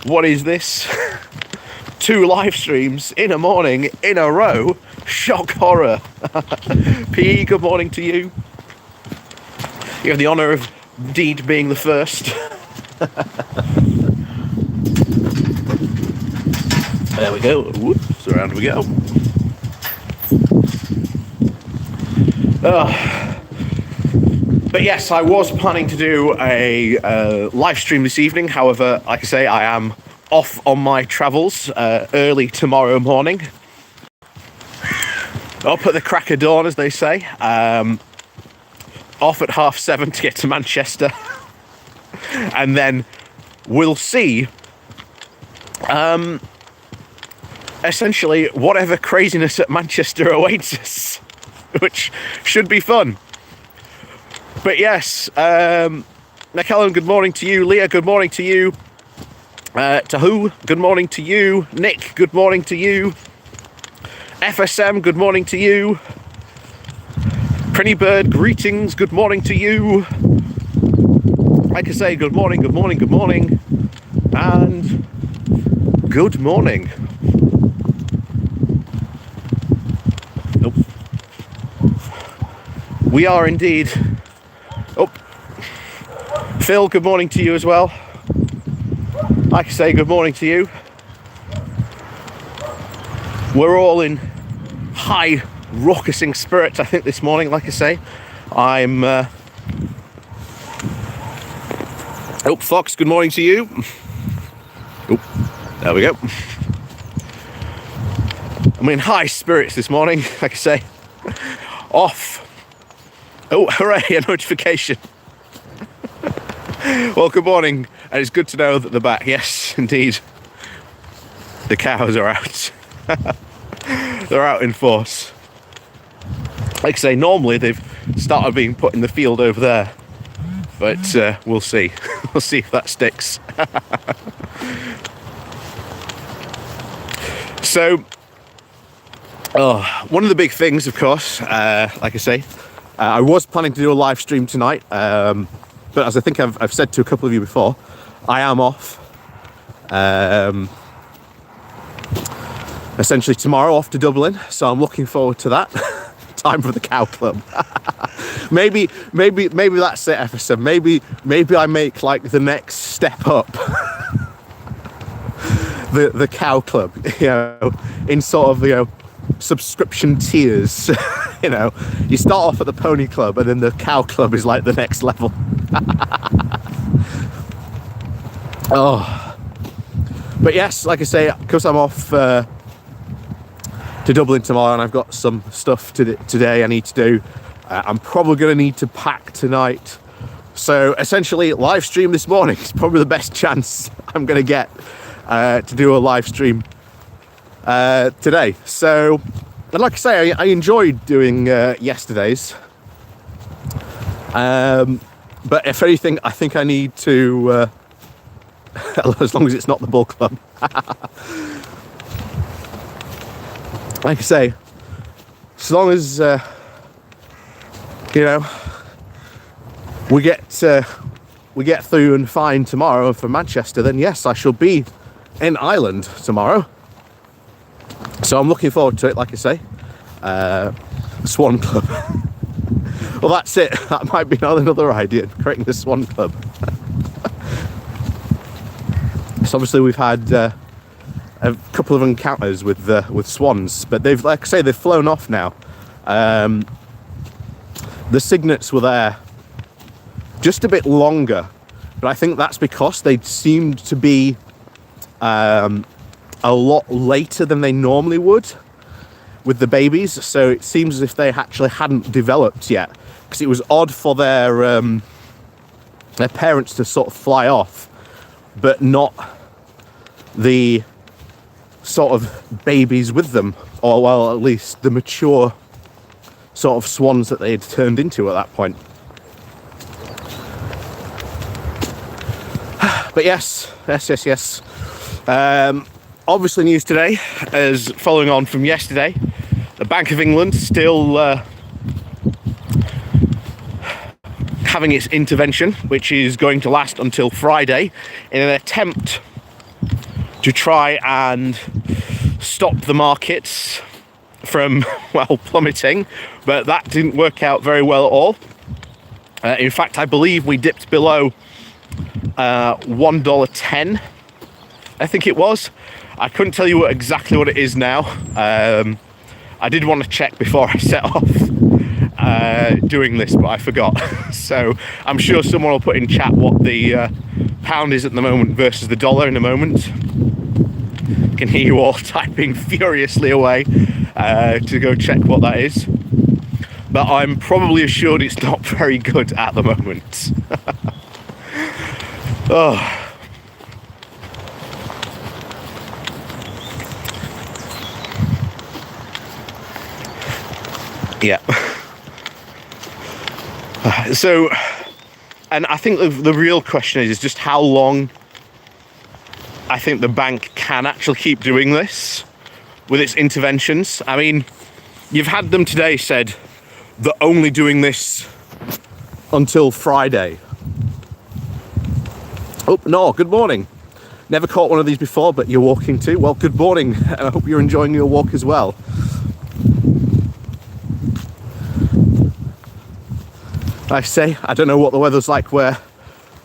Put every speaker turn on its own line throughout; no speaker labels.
What is this? 2 live streams in a morning in a row. Shock horror. PE, good morning to you. You have the honour of indeed being the first. There we go. Whoops, around we go. But yes, I was planning to do a live stream this evening. However, like I say, I am off on my travels early tomorrow morning. Up at the crack of dawn, as they say. Off at 7:30 to get to Manchester. And then we'll see essentially whatever craziness at Manchester awaits us, which should be fun. But yes, McKellen, good morning to you. Leah, good morning to you. Tahu, good morning to you. Nick, good morning to you. FSM, good morning to you. Prinny Bird, greetings, good morning to you. Like I say, good morning, good morning, good morning. And good morning. Nope. We are indeed. Oh, Phil, good morning to you as well. Like I say, good morning to you. We're all in high raucousing spirits, I think, this morning. Like I say, I'm oh, Fox, good morning to you. Oh, there we go. I'm in high spirits this morning, like I say. Off. Oh, hooray, a notification. Well, good morning, and it's good to know that they're back. Yes, indeed. The cows are out. They're out in force. Like I say, normally they've started being put in the field over there. But we'll see. We'll see if that sticks. So, one of the big things, of course, like I say, I was planning to do a live stream tonight. But as I think I've said to a couple of you before, I am off. Essentially tomorrow, off to Dublin. So I'm looking forward to that. Time for the cow club. maybe that's it, FSM. Maybe I make like the next step up. the cow club, you know, in sort of, you know, subscription tiers. You know, you start off at the pony club and then the cow club is like the next level. Oh, but yes, like I say, because I'm off to Dublin tomorrow and I've got some stuff today I need to do. I'm probably going to need to pack tonight. So essentially, live stream this morning is probably the best chance I'm going to get to do a live stream today. So, and like I say, I enjoyed doing yesterday's. But if anything, I think I need to, as long as it's not the bull club. Like I say, as long as, you know, we get through and fine tomorrow for Manchester, then yes, I shall be in Ireland tomorrow. So I'm looking forward to it, like I say. Swan Club. Well, that's it. That might be another idea, creating the Swan Club. So obviously we've had a couple of encounters with swans, but they've, like I say, they've flown off now. The cygnets were there just a bit longer, but I think that's because they seemed to be a lot later than they normally would with the babies. So it seems as if they actually hadn't developed yet, because it was odd for their parents to sort of fly off, but not the sort of babies with them, or well, at least the mature sort of swans that they had turned into at that point. But yes. Obviously news today is following on from yesterday. The Bank of England still having its intervention, which is going to last until Friday, in an attempt to try and stop the markets from, well, plummeting, but that didn't work out very well at all. In fact, I believe we dipped below $1.10, I think it was. I couldn't tell you exactly what it is now. I did want to check before I set off doing this, but I forgot. So I'm sure someone will put in chat what the pound is at the moment versus the dollar in a moment. I can hear you all typing furiously away to go check what that is. But I'm probably assured it's not very good at the moment. Oh. Yeah. So, and I think the real question is just how long I think the bank can actually keep doing this with its interventions. I mean, you've had them today said they're only doing this until Friday. Oh, no, good morning. Never caught one of these before, but you're walking too. Well, good morning, and I hope you're enjoying your walk as well. I say, I don't know what the weather's like where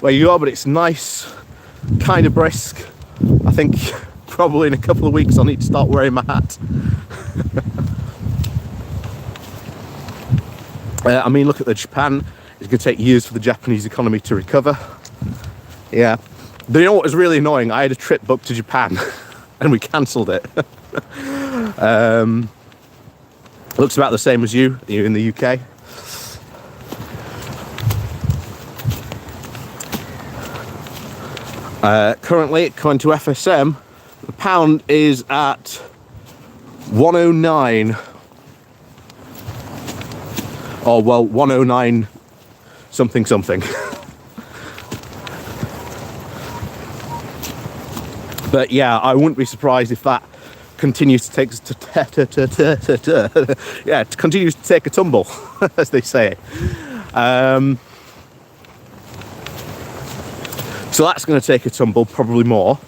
you are, but it's nice, kind of brisk. I think probably in a couple of weeks I'll need to start wearing my hat. I mean, look at the Japan. It's going to take years for the Japanese economy to recover. Yeah. But you know what was really annoying? I had a trip booked to Japan and we cancelled it. Looks about the same as you in the UK. Currently, according to FSM, the pound is at 109. Oh, well, 109 something something. But yeah, I wouldn't be surprised if that continues to take continues to take a tumble, as they say. So that's going to take a tumble, probably more.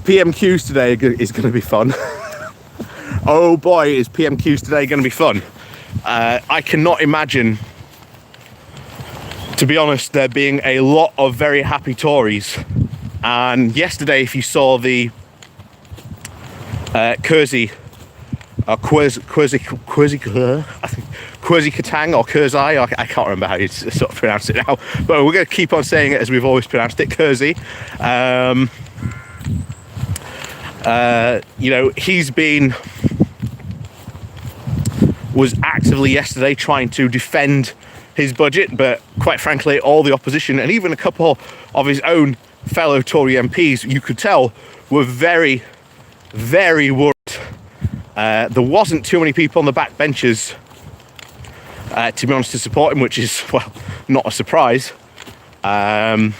PMQs today is going to be fun. Oh boy, is PMQs today going to be fun. I cannot imagine, to be honest, there being a lot of very happy Tories. And yesterday, if you saw the Kwasi Kwarteng or Kurzai, I can't remember how you sort of pronounce it now, but we're going to keep on saying it as we've always pronounced it, Kurzi. You know, was actively yesterday trying to defend his budget, but quite frankly, all the opposition and even a couple of his own fellow Tory MPs, you could tell, were very, very worried. There wasn't too many people on the back benches, to be honest, to support him, which is, well, not a surprise. But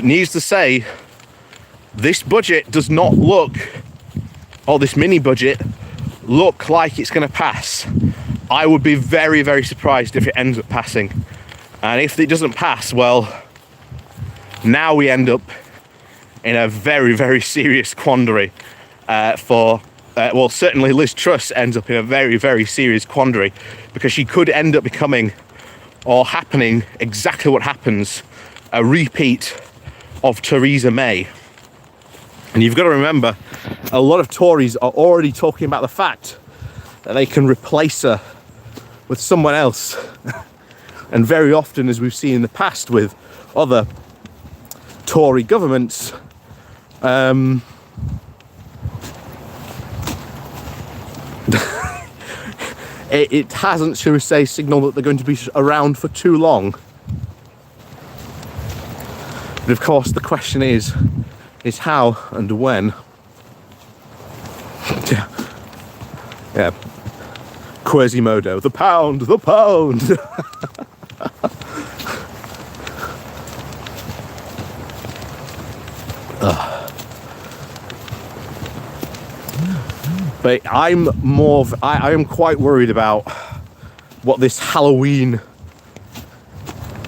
needs to say, this budget does not look, or this mini budget, look like it's going to pass. I would be very, very surprised if it ends up passing. And if it doesn't pass, well, now we end up in a very, very serious quandary well, certainly Liz Truss ends up in a very, very serious quandary, because she could end up becoming, or happening, exactly what happens, a repeat of Theresa May. And you've got to remember, a lot of Tories are already talking about the fact that they can replace her with someone else. And very often, as we've seen in the past with other Tory governments, it hasn't, shall we say, signaled that they're going to be around for too long. But of course, the question is how and when. Yeah. Quasimodo, the pound, the pound. But I am quite worried about what this Halloween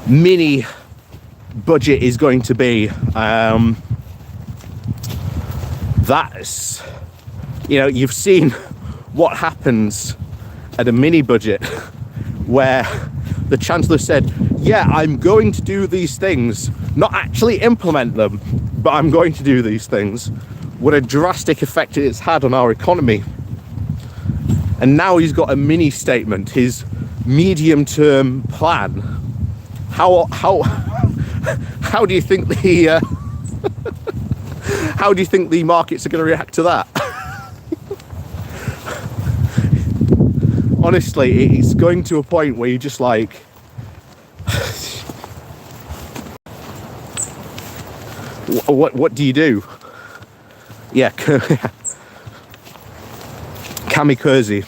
mini budget is going to be. That's, you've seen what happens at a mini budget where the Chancellor said, yeah, I'm going to do these things, not actually implement them, but I'm going to do these things. What a drastic effect it's had on our economy. And now he's got a mini statement, his medium-term plan. How do you think the how do you think the markets are going to react to that? Honestly, it's going to a point where you're just like, what do you do? Yeah, kamikaze.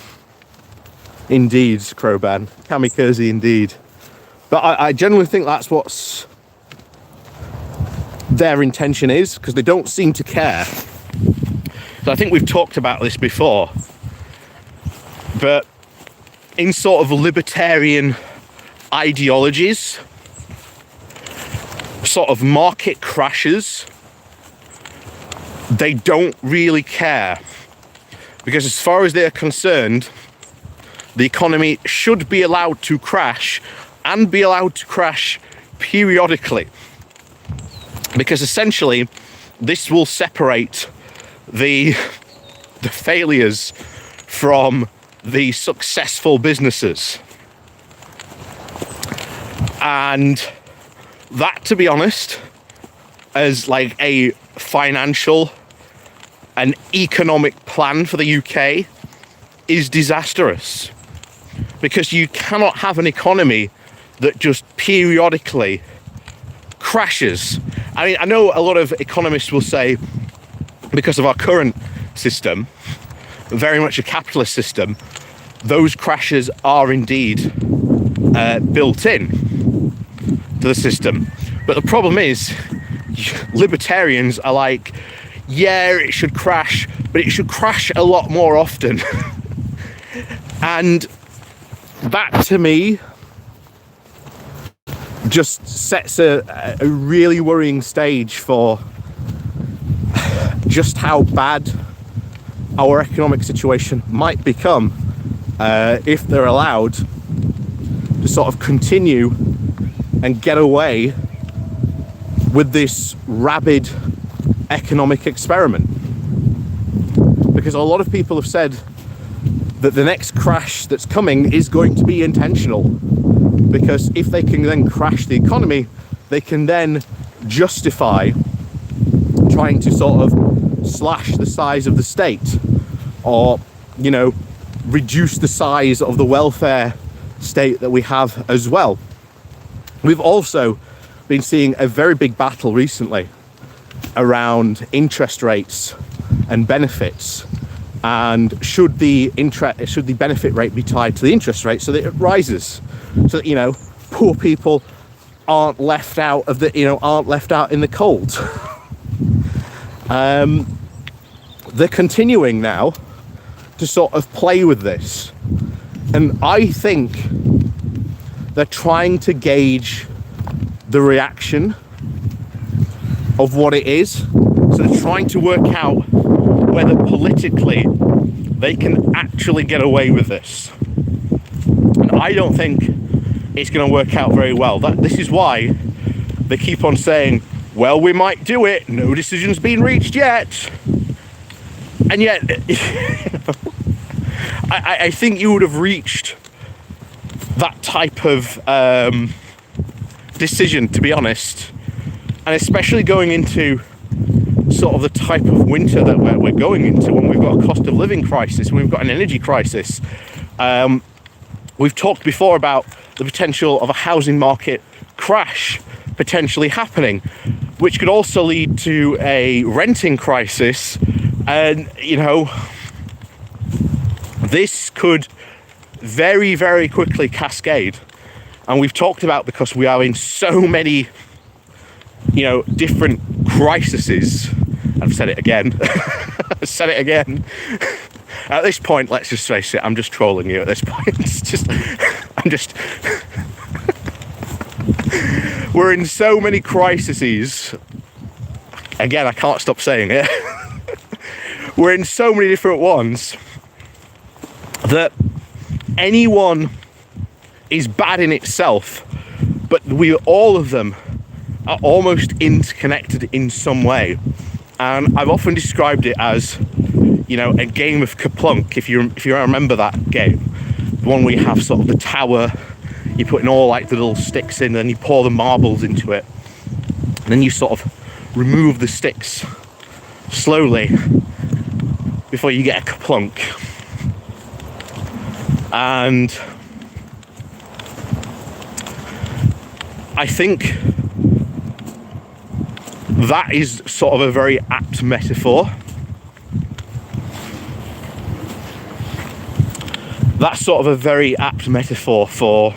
Indeed, Crowban. Kamikaze indeed. But I genuinely think that's what's their intention is, because they don't seem to care. So I think we've talked about this before, but in sort of libertarian ideologies, sort of market crashes, they don't really care, because as far as they're concerned, the economy should be allowed to crash, and be allowed to crash periodically, because essentially this will separate the failures from the successful businesses. And that, to be honest, as like a financial and economic plan for the UK, is disastrous, because you cannot have an economy that just periodically crashes. I mean, I know a lot of economists will say, because of our current system, very much a capitalist system, those crashes are indeed built in to the system. But the problem is, libertarians are like, yeah, it should crash, but it should crash a lot more often. And that, to me, just sets a really worrying stage for just how bad our economic situation might become if they're allowed to sort of continue and get away with this rabid economic experiment. Because a lot of people have said that the next crash that's coming is going to be intentional, because if they can then crash the economy, they can then justify trying to sort of slash the size of the state, or reduce the size of the welfare state that we have as well. We've also been seeing a very big battle recently around interest rates and benefits, and should the benefit rate be tied to the interest rate so that it rises, so that poor people aren't left out in the cold. They're continuing now to sort of play with this, and I think they're trying to gauge the reaction of what it is. So they're trying to work out whether politically they can actually get away with this. And I don't think it's going to work out very well. This is why they keep on saying, well, we might do it, no decision's been reached yet. And yet, I think you would have reached that type of decision, to be honest, and especially going into sort of the type of winter that we're going into, when we've got a cost of living crisis, when we've got an energy crisis. We've talked before about the potential of a housing market crash potentially happening, which could also lead to a renting crisis. And this could very, very quickly cascade. And we've talked about, because we are in so many different crises. I've said it again. I've said it again. At this point, let's just face it, I'm just trolling you at this point. We're in so many crises. Again, I can't stop saying it. We're in so many different ones that anyone is bad in itself, but all of them are almost interconnected in some way. And I've often described it as, you know, a game of Kaplunk, if you remember that game. The one where you have sort of the tower, you put in all like the little sticks in, and then you pour the marbles into it. And then you sort of remove the sticks slowly before you get a Kaplunk. And I think that is sort of a very apt metaphor. That's sort of a very apt metaphor for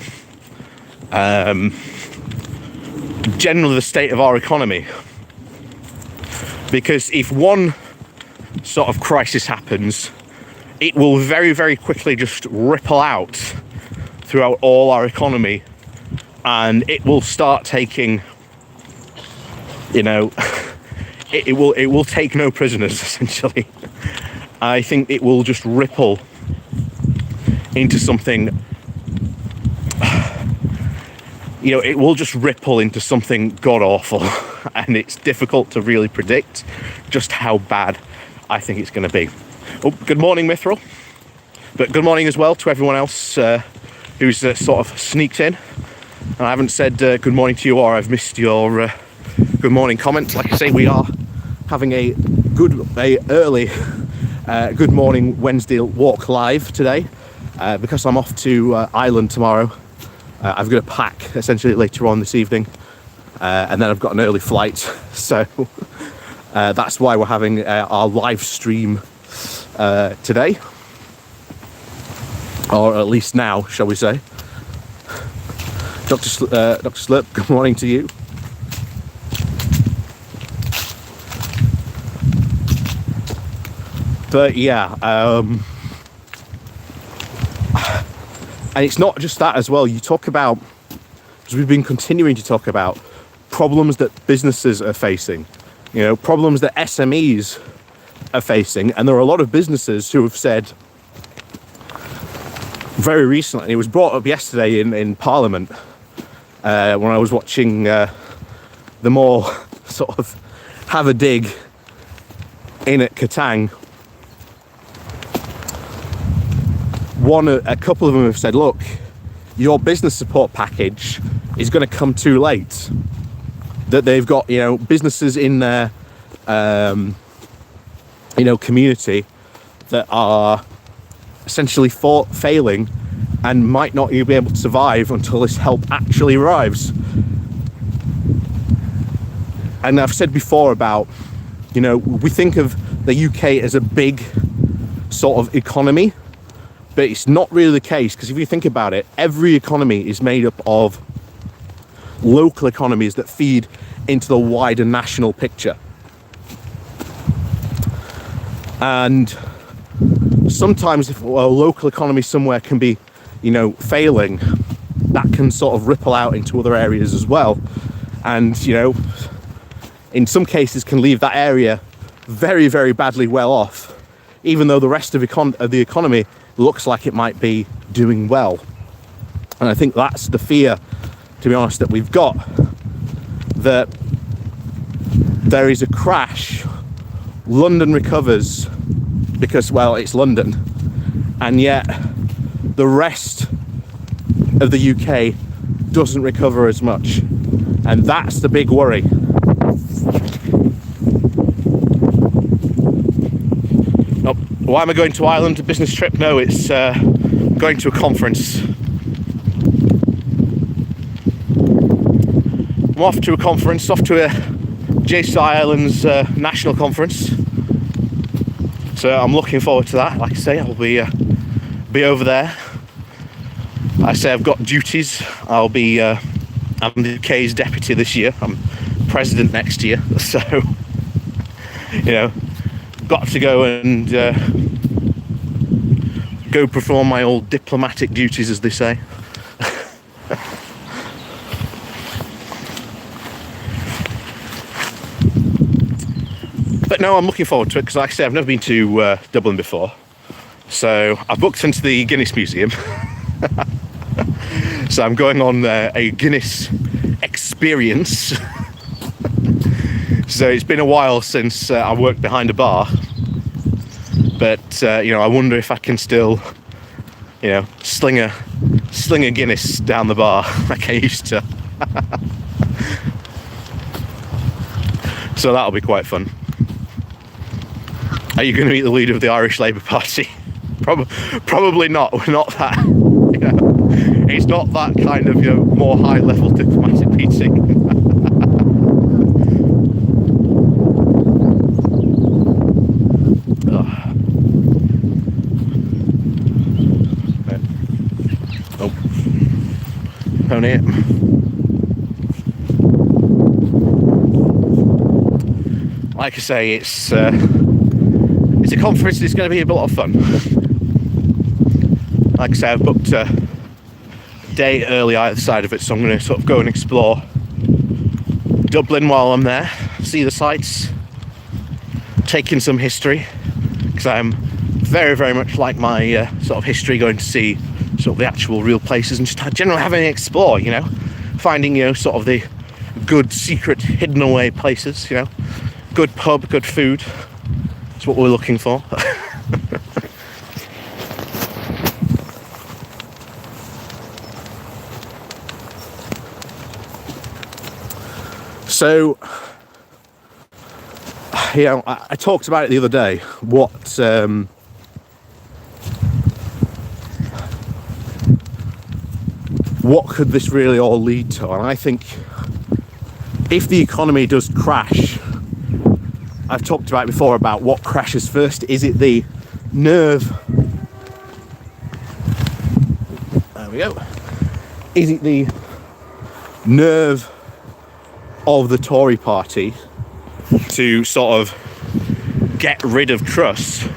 generally the state of our economy. Because if one sort of crisis happens, it will very, very quickly just ripple out throughout all our economy, and it will start taking, you know, it will take no prisoners, essentially. I think it will just ripple into something, you know, it will just ripple into something god-awful, and it's difficult to really predict just how bad I think it's going to be. Oh, good morning, Mithril. But good morning as well to everyone else who's sort of sneaked in. And I haven't said good morning to you, or I've missed your good morning comment. Like I say, we are having a early good morning Wednesday walk live today because I'm off to Ireland tomorrow. I've got to pack essentially later on this evening, and then I've got an early flight. So that's why we're having our live stream today, or at least now, shall we say. Dr. Slurp, good morning to you. But yeah, and it's not just that as well. You talk about, because we've been continuing to talk about problems that businesses are facing, you know, problems that SMEs are facing. And there are a lot of businesses who have said very recently, and it was brought up yesterday in Parliament when I was watching the more sort of have a dig in at Katang. A couple of them have said, look, your business support package is going to come too late. That they've got, you know, businesses in their, you know, community that are essentially failing and might not even be able to survive until this help actually arrives. And I've said before about, you know, we think of the UK as a big sort of economy, but it's not really the case, because if you think about it, every economy is made up of local economies that feed into the wider national picture. And sometimes if a local economy somewhere can be, you know, failing, that can sort of ripple out into other areas as well. And, you know, in some cases can leave that area very, very badly well off, even though the rest of the economy looks like it might be doing well. And I think that's the fear, to be honest, that we've got, that there is a crash, London recovers because, well, it's London, and yet the rest of the UK doesn't recover as much. And that's the big worry. Oh, why am I going to Ireland? A business trip? No, it's going to a conference. I'm off to a conference, off to a JC Ireland's national conference. So I'm looking forward to that. Like I say, I'll be over there. I say I've got duties. I'm the UK's deputy this year. I'm president next year. So, you know, got to go and go perform my old diplomatic duties, as they say. But no, I'm looking forward to it because, like I say, I've never been to Dublin before. So I booked into the Guinness Museum. So I'm going on a Guinness experience. So it's been a while since I worked behind a bar. But, I wonder if I can still, sling a Guinness down the bar like I used to. So that'll be quite fun. Are you going to meet the leader of the Irish Labour Party? Probably not. We're not that. It's not that kind of more high-level diplomatic meeting. Pony it. Like I say, it's a conference. It's going to be a lot of fun. Like I say, I've booked a day early either side of it, so I'm going to sort of go and explore Dublin while I'm there, see the sights, take in some history, because I'm very, very much like my sort of history, going to see sort of the actual real places and just generally having an explore, finding, sort of the good, secret, hidden away places, good pub, good food. That's what we're looking for. So, I talked about it the other day, what could this really all lead to? And I think if the economy does crash, I've talked about it before about what crashes first. Is it the nerve? There we go. Is it the nerve of the Tory party to sort of get rid of Truss?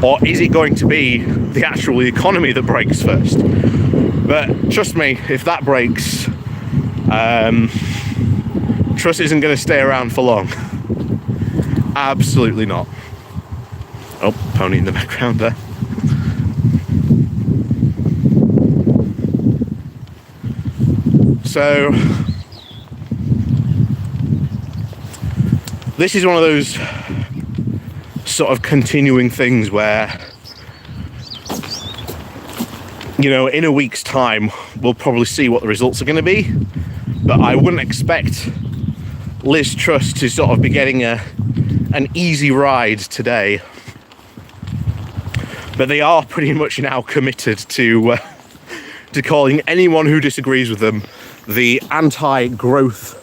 Or is it going to be the actual economy that breaks first? But trust me, if that breaks, Truss isn't going to stay around for long. Absolutely not. Oh, pony in the background there. So, this is one of those sort of continuing things where, in a week's time, we'll probably see what the results are going to be. But I wouldn't expect Liz Truss to sort of be getting an easy ride today. But they are pretty much now committed to calling anyone who disagrees with them the anti-growth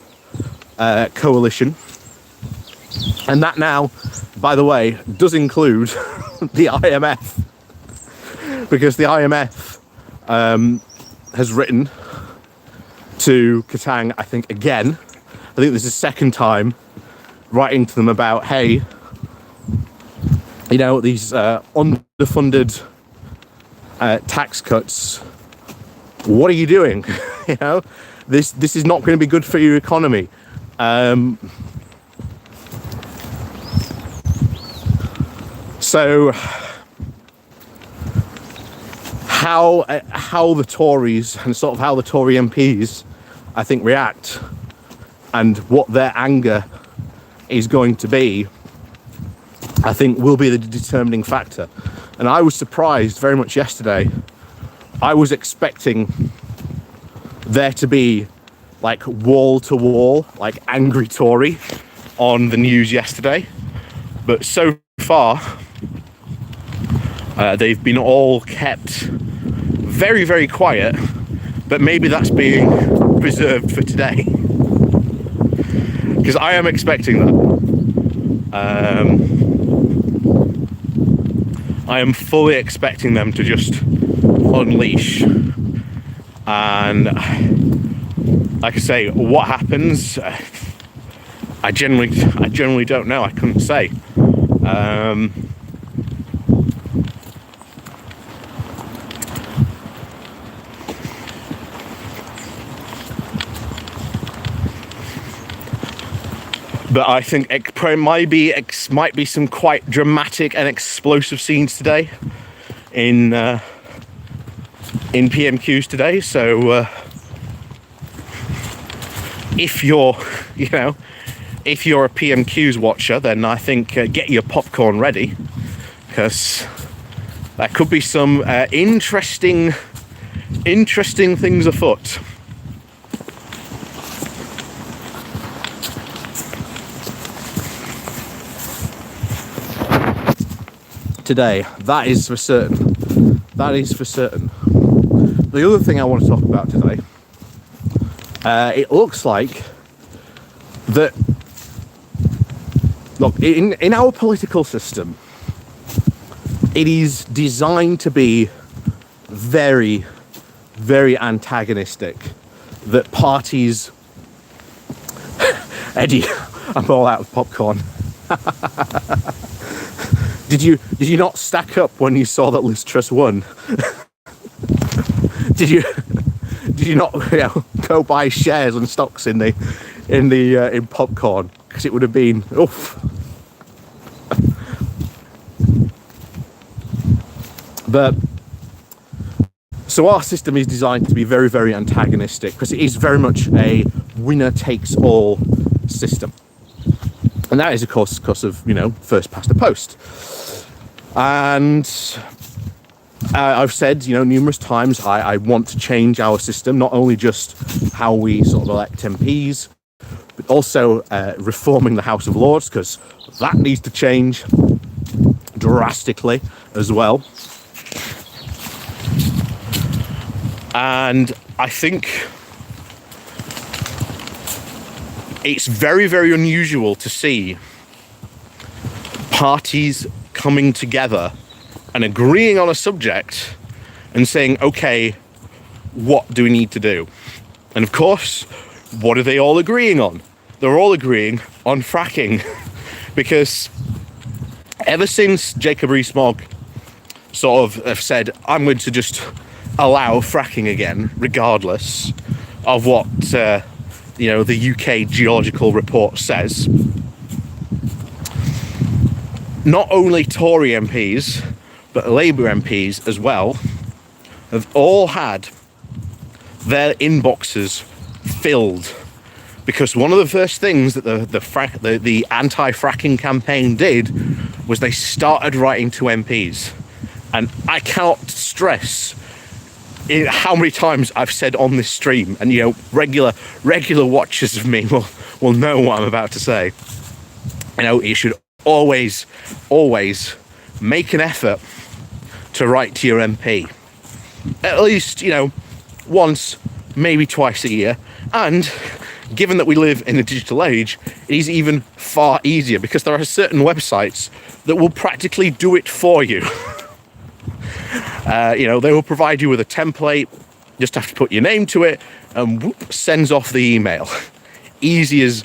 coalition. And that now, by the way, does include the IMF. Because the IMF has written to Katang, I think again, I think this is the second time, writing to them about, hey, these underfunded tax cuts, what are you doing? This is not going to be good for your economy. So how the Tories and sort of how the Tory MPs, I think, react and what their anger is going to be, I think will be the determining factor. And I was surprised very much yesterday. I was expecting there to be like wall to wall, like angry Tory on the news yesterday. But so far, they've been all kept very, very quiet. But maybe that's being preserved for today. Because I am expecting that. I am fully expecting them to just unleash. And like I say, what happens, I generally don't know. I couldn't say. But I think it might be some quite dramatic and explosive scenes today in PMQs today. So if you're a PMQs watcher, then I think get your popcorn ready, because there could be some interesting things afoot. Today, that is for certain. That is for certain. The other thing I want to talk about today, it looks like that, look, in our political system, it is designed to be very, very antagonistic. That parties, Eddie, I'm all out of popcorn. Did you not stack up when you saw that Liz Truss won? Did you not go buy shares and stocks in popcorn, because it would have been oof. But so our system is designed to be very, very antagonistic, because it is very much a winner takes all system. And that is, of course, because of, first past the post. And I've said, numerous times, I want to change our system, not only just how we sort of elect MPs, but also reforming the House of Lords, because that needs to change drastically as well. And I think it's very, very unusual to see parties coming together and agreeing on a subject and saying, okay, what do we need to do? And of course, what are they all agreeing on? They're all agreeing on fracking. Because ever since Jacob Rees-Mogg sort of have said, I'm going to just allow fracking again, regardless of what the UK Geological Report says, not only Tory MPs, but Labour MPs as well, have all had their inboxes filled. Because one of the first things that the anti-fracking campaign did was they started writing to MPs. And I cannot stress how many times I've said on this stream, and regular watchers of me will know what I'm about to say. You should always make an effort to write to your MP. At least, once, maybe twice a year. And given that we live in a digital age, it is even far easier, because there are certain websites that will practically do it for you. They will provide you with a template, just have to put your name to it, and whoop, sends off the email. Easy as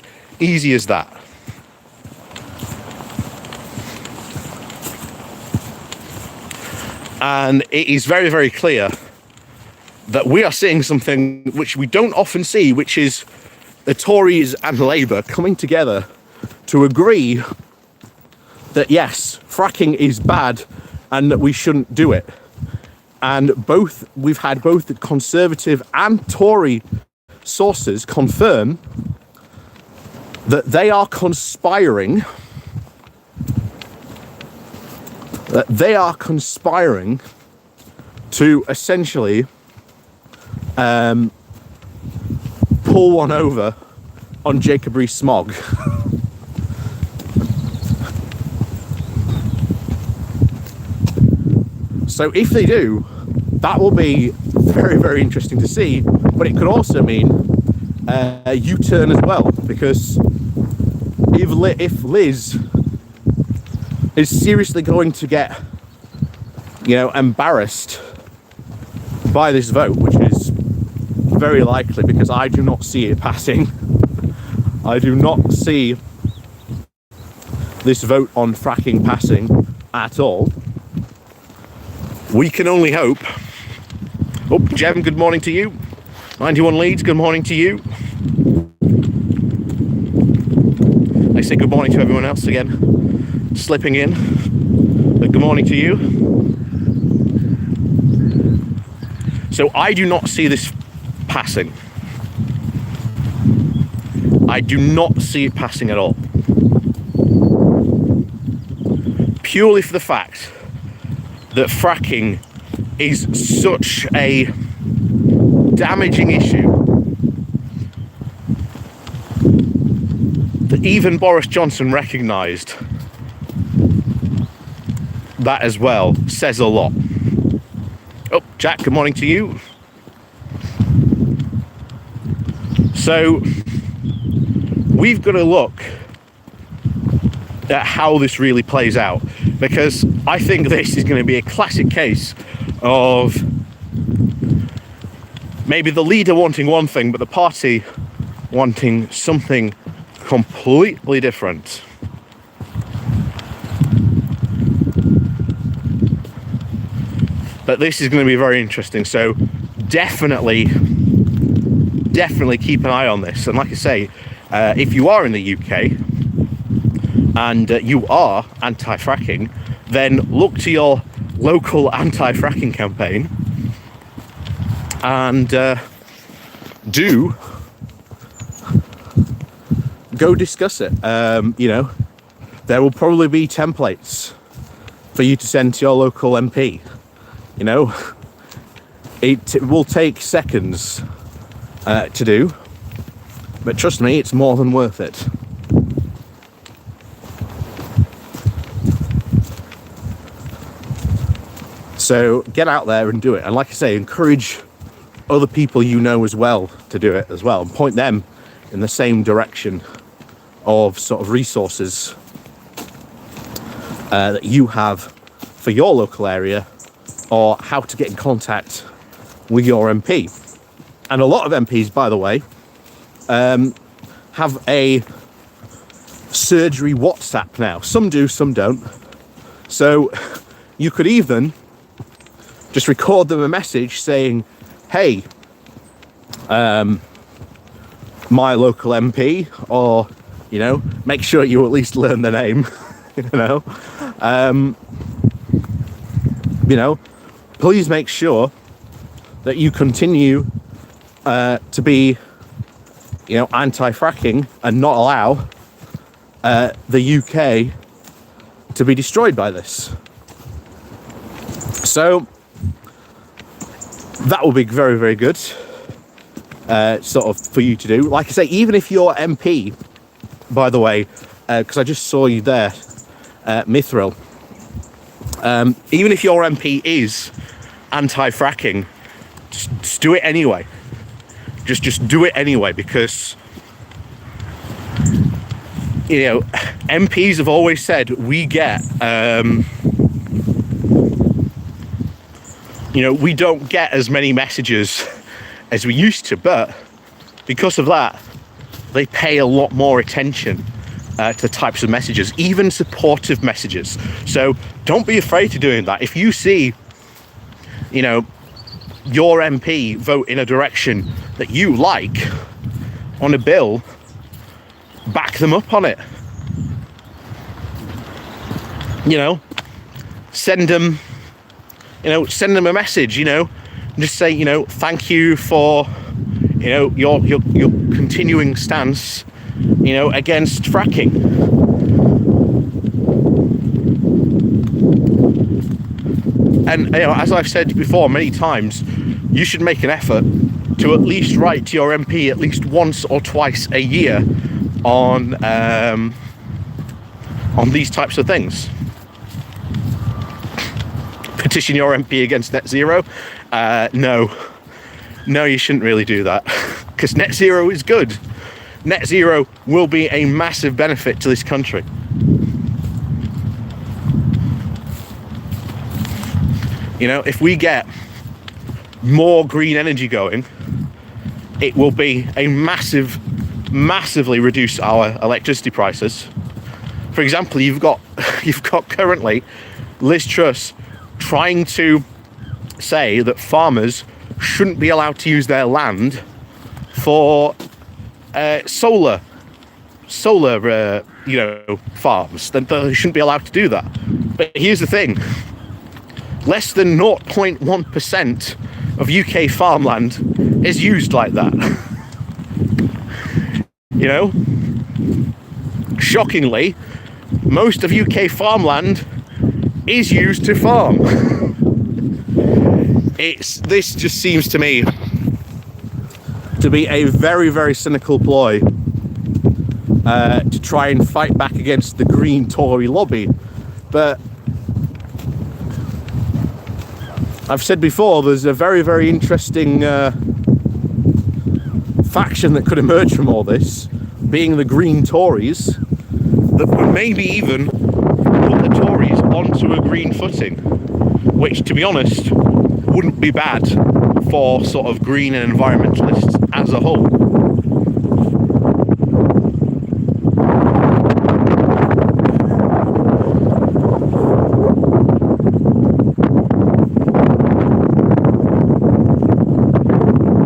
that. And it is very, very clear that we are seeing something which we don't often see, which is the Tories and Labour coming together to agree that yes, fracking is bad and that we shouldn't do it. And we've had both the Conservative and Tory sources confirm that they are conspiring to essentially pull one over on Jacob Rees-Mogg. So if they do, that will be very, very interesting to see. But it could also mean a U-turn as well, because if Liz is seriously going to get, embarrassed by this vote, which is very likely, because I do not see it passing. I do not see this vote on fracking passing at all. We can only hope. Oh, Jem, good morning to you. 91 Leeds, good morning to you. I say good morning to everyone else again, slipping in. But good morning to you. So I do not see this passing. I do not see it passing at all. Purely for the fact that fracking is such a damaging issue that even Boris Johnson recognised that as well. Says a lot. Oh, Jack, good morning to you. So we've got to look at how this really plays out, because I think this is going to be a classic case of maybe the leader wanting one thing but the party wanting something completely different. But this is going to be very interesting, so definitely keep an eye on this. And like I say, if you are in the UK and you are anti-fracking, then look to your local anti-fracking campaign and do go discuss it. You know, there will probably be templates for you to send to your local MP. You know, it will take seconds to do, but trust me, it's more than worth it. So get out there and do it. And like I say, encourage other people you know as well to do it as well, and point them in the same direction of sort of resources that you have for your local area, or how to get in contact with your MP. And a lot of MPs, by the way, have a surgery WhatsApp now. Some do, some don't. So you could even just record them a message saying, hey, my local MP, or, you know, make sure you at least learn the name, you know, please make sure that you continue to be, you know, anti-fracking and not allow the UK to be destroyed by this. So that will be very, very good, sort of for you to do. Like I say, even if your MP, by the way, because I just saw you there, Mithril, even if your MP is anti-fracking, just do it anyway. Just do it anyway, because, you know, MPs have always said we get, you know, we don't get as many messages as we used to, but because of that, they pay a lot more attention to the types of messages, even supportive messages. So don't be afraid to doing that. If you see, you know, your MP vote in a direction that you like on a bill, back them up on it. You know, send them a message, you know, and just say, you know, thank you for, you know, your continuing stance, you know, against fracking. And, you know, as I've said before many times, you should make an effort to at least write to your MP at least once or twice a year on these types of things. Petition your MP against net zero? No, you shouldn't really do that, because net zero is good. Net zero will be a massive benefit to this country. You know, if we get more green energy going, it will be a massively reduce our electricity prices. For example, you've got currently Liz Truss trying to say that farmers shouldn't be allowed to use their land for solar solar, farms, then they shouldn't be allowed to do that. But here's the thing: less than 0.1% of UK farmland is used like that. Shockingly, most of UK farmland is used to farm. This just seems to me to be a very, very cynical ploy to try and fight back against the Green Tory lobby. But I've said before, there's a very, very interesting faction that could emerge from all this, being the Green Tories, that would maybe even put the Tories onto a green footing, which, to be honest, wouldn't be bad for sort of green and environmentalists as a whole.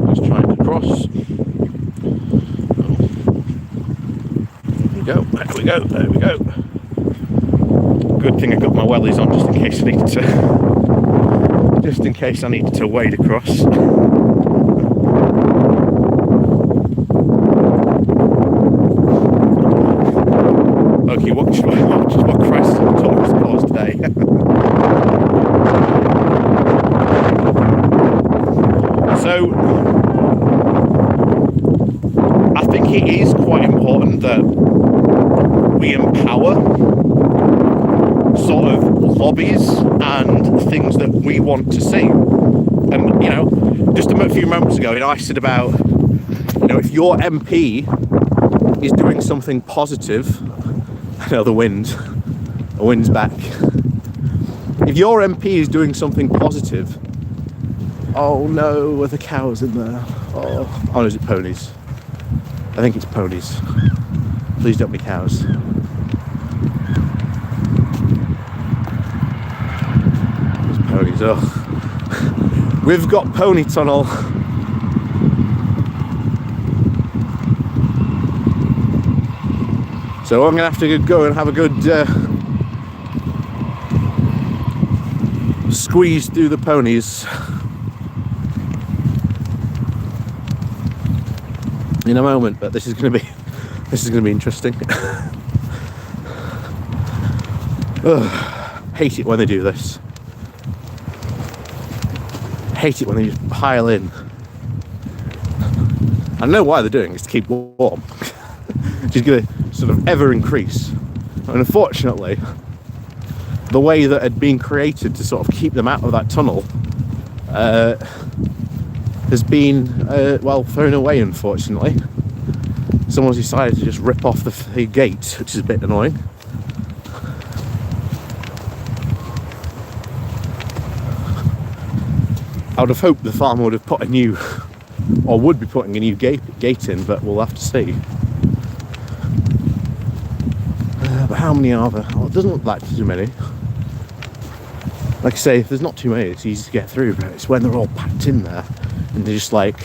Just trying to cross. There we go. Good thing I got my wellies on just in case I needed to wade across. Okay, what crisis have Tories caused today? So I think it is quite important that we empower sort of lobbies and things that we want to see. And just a few moments ago, I said about if your MP is doing something positive. I know the wind's back. If your MP is doing something positive, oh no, are the cows in there? Oh, is it ponies? I think it's ponies. Please don't be cows. There's ponies. Oh, we've got pony tunnel. So I'm gonna have to go and have a good squeeze through the ponies in a moment, but this is gonna be interesting. Hate it when they do this. Hate it when they just pile in. I know why they're doing it, it's to keep warm. She's gonna sort of ever increase, and unfortunately the way that had been created to sort of keep them out of that tunnel has been thrown away. Unfortunately, someone's decided to just rip off the gate, which is a bit annoying. I would have hoped the farmer would have put would be putting a new gate in, but we'll have to see. But how many are there? Oh, it doesn't look like too many. Like I say, if there's not too many, it's easy to get through, but it's when they're all packed in there and they're just like,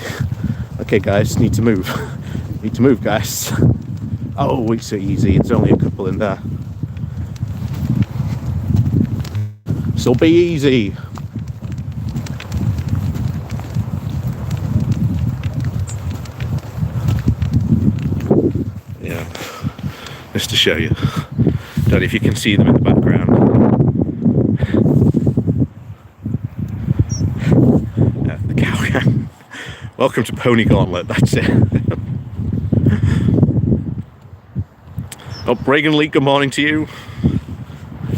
okay guys, need to move. Need to move, guys. Oh, it's so easy, it's only a couple in there. So be easy. Yeah, just to show you. Don't know if you can see them in the background. The cow gang. Welcome to Pony Gauntlet, that's it. Oh, Reagan Leak, good morning to you.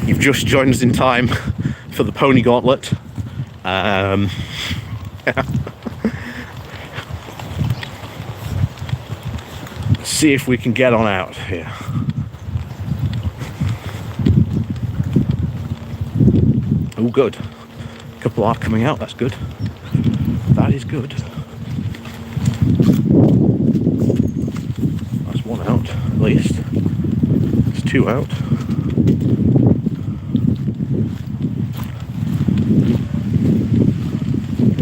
You've just joined us in time for the Pony Gauntlet. See if we can get on out here. Oh, good. A couple are coming out, that's good. That is good. That's one out, at least. It's two out.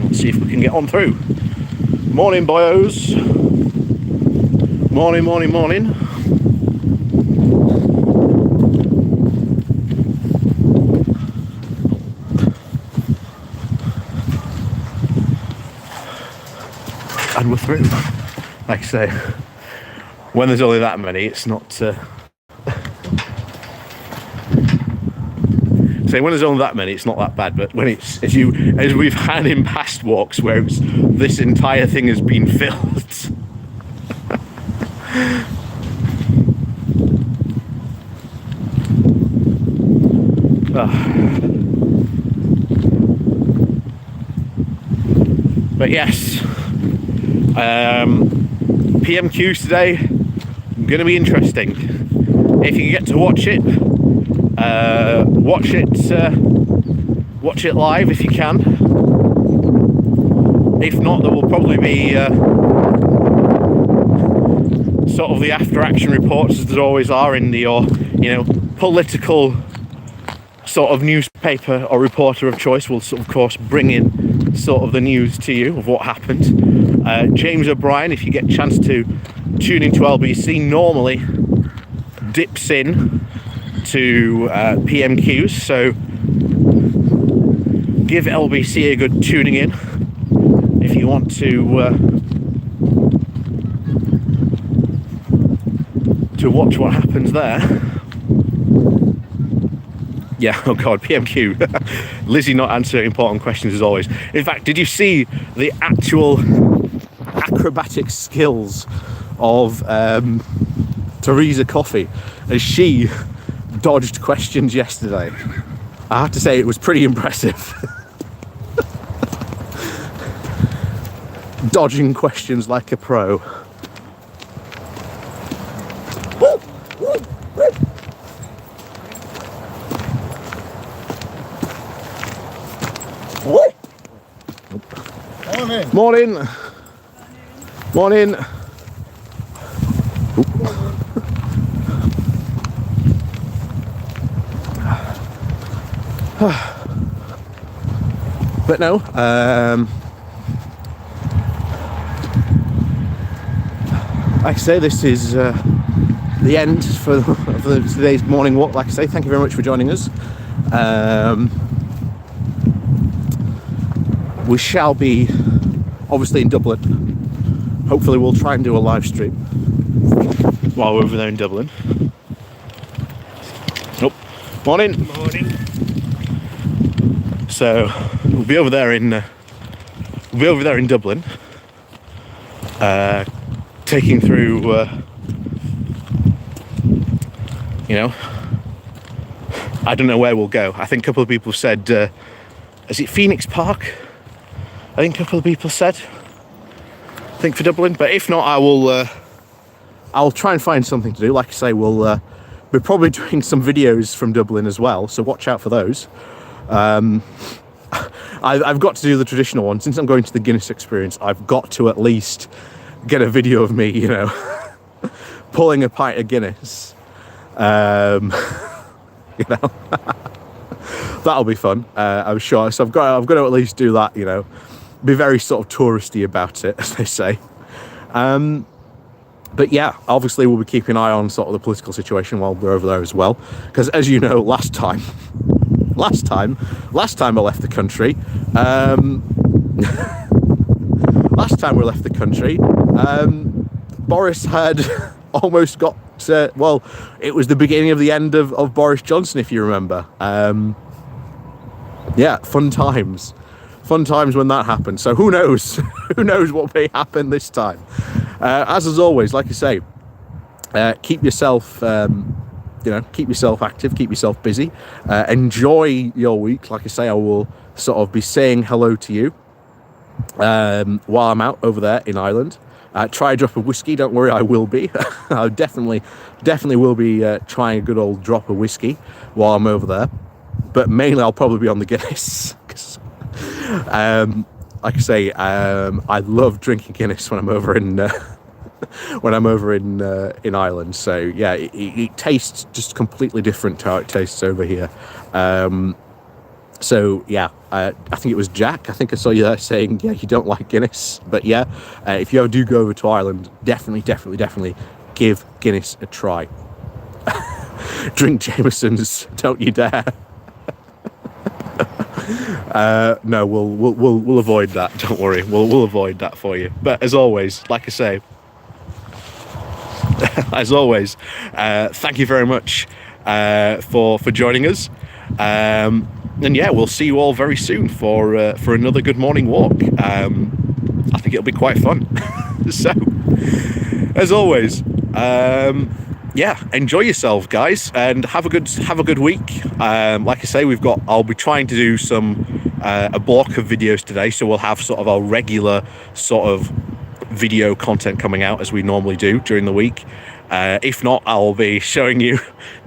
Let's see if we can get on through. Morning, boyos. Morning. and we're through. Like I say, when there's only that many, it's not... when there's only that many, it's not that bad, but when it's as we've had in past walks where this entire thing has been filled. But yes, PMQs today, going to be interesting. If you get to watch it, watch it live if you can. If not, there will probably be sort of the after action reports, as there always are in your political sort of newspaper or reporter of choice will of course bring in sort of the news to you of what happened. James O'Brien, if you get a chance to tune into LBC, normally dips in to PMQs, so give LBC a good tuning in if you want to watch what happens there. Yeah, oh god, PMQ. Lizzie not answering important questions as always. In fact, did you see the actual acrobatic skills of Theresa Coffey as she dodged questions yesterday? I have to say it was pretty impressive. Dodging questions like a pro. Morning. Morning. But no, like I say, this is the end for today's morning walk. Like I say, thank you very much for joining us. We shall be obviously in Dublin. Hopefully we'll try and do a live stream while we're over there in Dublin. Nope. Morning.
Morning.
So we'll be over there in Dublin, taking through I don't know where we'll go. I think a couple of people said, is it Phoenix Park? I think a couple of people said, I think for Dublin, but if not, I'll try and find something to do. Like I say, we're probably doing some videos from Dublin as well, so watch out for those. I've got to do the traditional one. Since I'm going to the Guinness experience, I've got to at least get a video of me, pulling a pint of Guinness. That'll be fun, I'm sure. So I've got to at least do that, be very sort of touristy about it, as they say. But yeah, obviously we'll be keeping an eye on sort of the political situation while we're over there as well, because as you know, last time I left the country, last time we left the country, Boris had almost got it was the beginning of the end of Boris Johnson, if you remember. Yeah, fun times when that happened. So who knows what may happen this time. As always, like I say, keep yourself keep yourself active, keep yourself busy, enjoy your week. Like I say, I will sort of be saying hello to you while I'm out over there in Ireland. Try a drop of whiskey, don't worry, I will be. I definitely will be trying a good old drop of whiskey while I'm over there, but mainly I'll probably be on the Guinness. Like I say, I love drinking Guinness when I'm over in in Ireland. So yeah, it tastes just completely different to how it tastes over here. So yeah, I think it was Jack. I think I saw you there saying, yeah, you don't like Guinness, but yeah, if you ever do go over to Ireland, definitely give Guinness a try. Drink Jameson's, don't you dare. No, we'll avoid that. Don't worry, we'll avoid that for you. But as always, like I say, thank you very much for joining us. And yeah, we'll see you all very soon for another good morning walk. I think it'll be quite fun. So, as always, yeah, enjoy yourself, guys, and have a good week. Like I say, I'll be trying to do a block of videos today, so we'll have sort of our regular sort of video content coming out as we normally do during the week. If not, I'll be showing you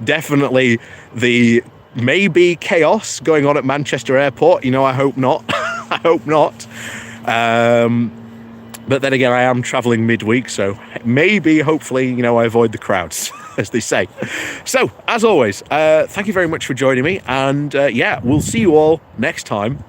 definitely the maybe chaos going on at Manchester Airport. You know, I hope not. I hope not. But then again, I am traveling midweek, so maybe, hopefully, you know, I avoid the crowds, as they say. So, as always, thank you very much for joining me, and yeah, we'll see you all next time.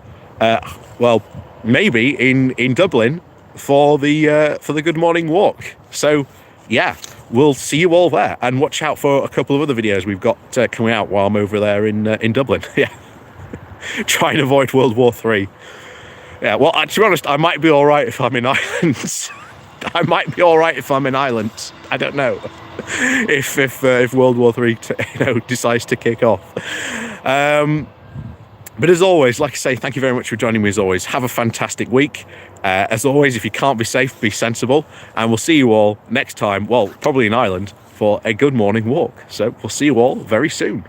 Well, maybe in Dublin for the good morning walk. So, yeah, we'll see you all there, and watch out for a couple of other videos we've got coming out while I'm over there in Dublin. Yeah, try and avoid World War III. Yeah, well, to be honest, I might be all right if I'm in Ireland. I might be all right if I'm in Ireland. I don't know if World War III decides to kick off. But as always, like I say, thank you very much for joining me. As always, have a fantastic week. As always, if you can't be safe, be sensible, and we'll see you all next time. Well, probably in Ireland for a good morning walk. So we'll see you all very soon.